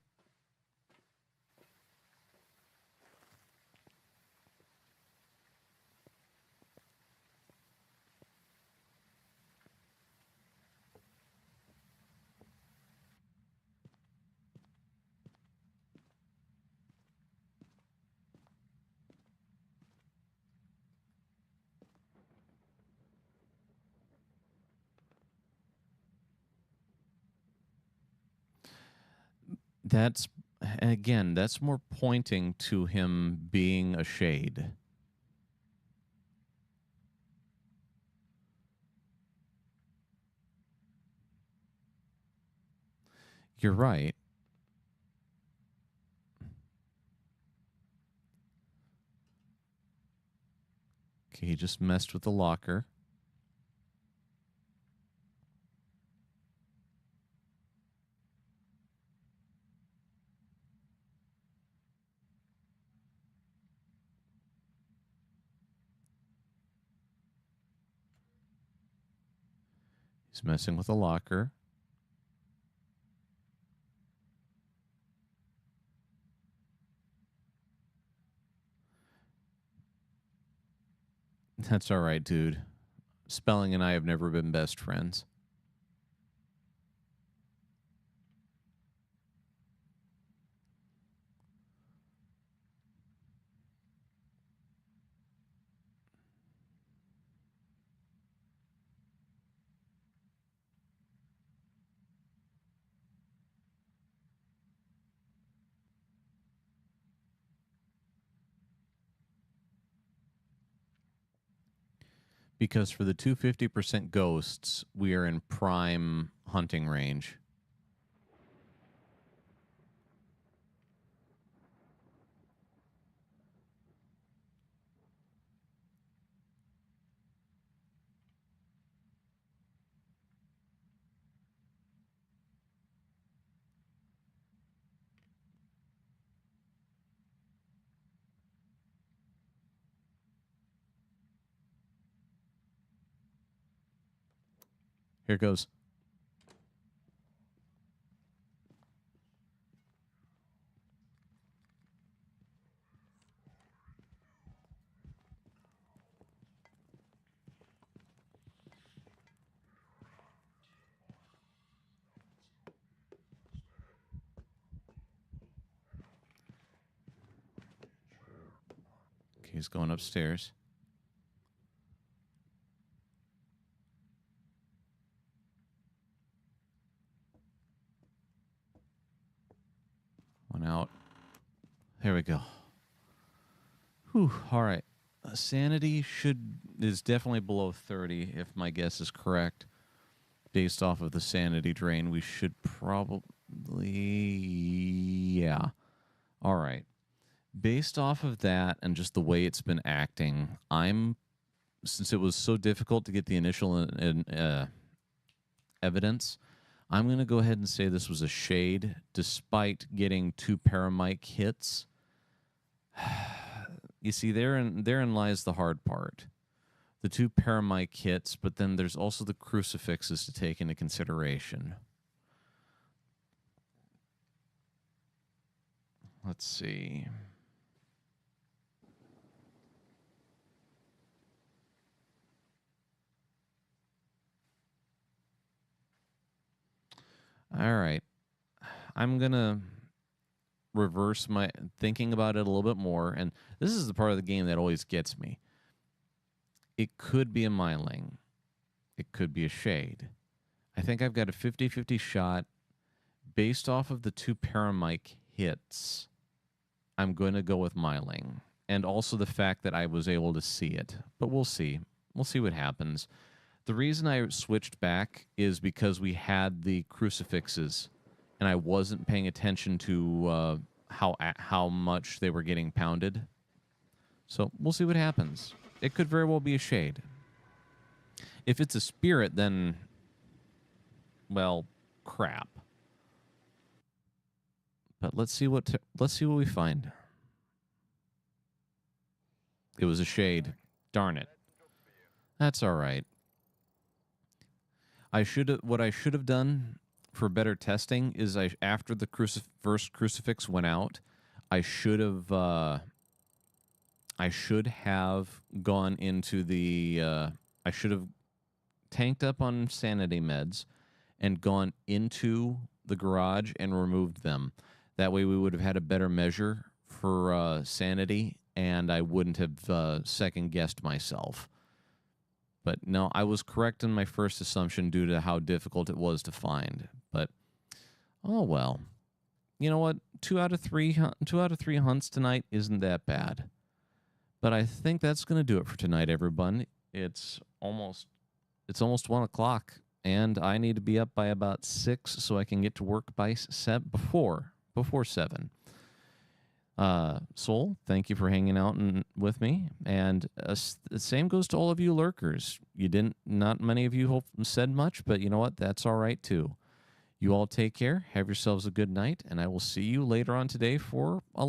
That's again, that's more pointing to him being a shade. You're right. Okay, he just messed with the locker. He's messing with the locker. That's all right, dude. Spelling and I have never been best friends. Because for the 250% ghosts, we are in prime hunting range. Here goes. Okay, he's going upstairs. One out. There we go. Whew. All right. Sanity is definitely below 30, if my guess is correct. Based off of the sanity drain, we should probably, yeah. All right. Based off of that and just the way it's been acting, since it was so difficult to get the initial evidence, I'm going to go ahead and say this was a shade, despite getting 2 paramic hits. You see, therein lies the hard part. The 2 paramic hits, but then there's also the crucifixes to take into consideration. Let's see. All right. I'm going to reverse my thinking about it a little bit more. And this is the part of the game that always gets me. It could be a myling. It could be a shade. I think I've got a 50-50 shot based off of the 2 paramic hits. I'm going to go with myling. And also the fact that I was able to see it. But we'll see. We'll see what happens. The reason I switched back is because we had the crucifixes, and I wasn't paying attention to how much they were getting pounded. So we'll see what happens. It could very well be a shade. If it's a spirit, then, well, crap. But let's see what we find. It was a shade. Darn it. That's all right. What I should have done for better testing is after the first crucifix went out, I should have gone into the I should have tanked up on sanity meds and gone into the garage and removed them. That way we would have had a better measure for sanity, and I wouldn't have second guessed myself. But no, I was correct in my first assumption due to how difficult it was to find. But oh well. You know what? 2 out of 3 hunts tonight isn't that bad. But I think that's going to do it for tonight, everyone. It's almost 1:00, and I need to be up by about 6 so I can get to work by before 7. Soul, thank you for hanging out with me, and the same goes to all of you lurkers. Not many of you said much, but you know what? That's all right too. You all take care. Have yourselves a good night, and I will see you later on today for a